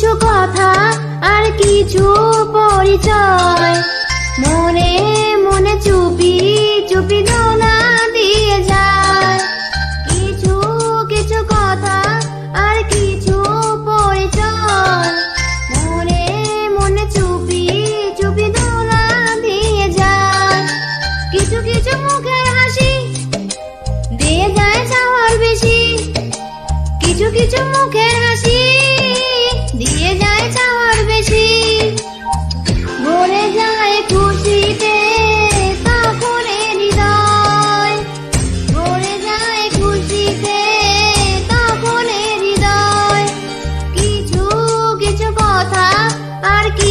কিছু কথা আর কিছু পরিচয়, মনে মনে চুপি চুপি দোলা দিয়ে যায়। কিছু কিছু কথা আর কিছু পরিচয়, মনে মনে চুপি চুপি দোলা দিয়ে যায়। কিছু কিছু মুখের হাসি দিয়ে যায় চাওয়ার বেশি, কিছু কিছু মুখের হাসি দিয়ে যায় চাওয়ার বেশি। ভরে যায় খুশিতে তখন হৃদয়, ভরে যায় খুশিতে তখন হৃদয়। কিছু কিছু কথা আর কি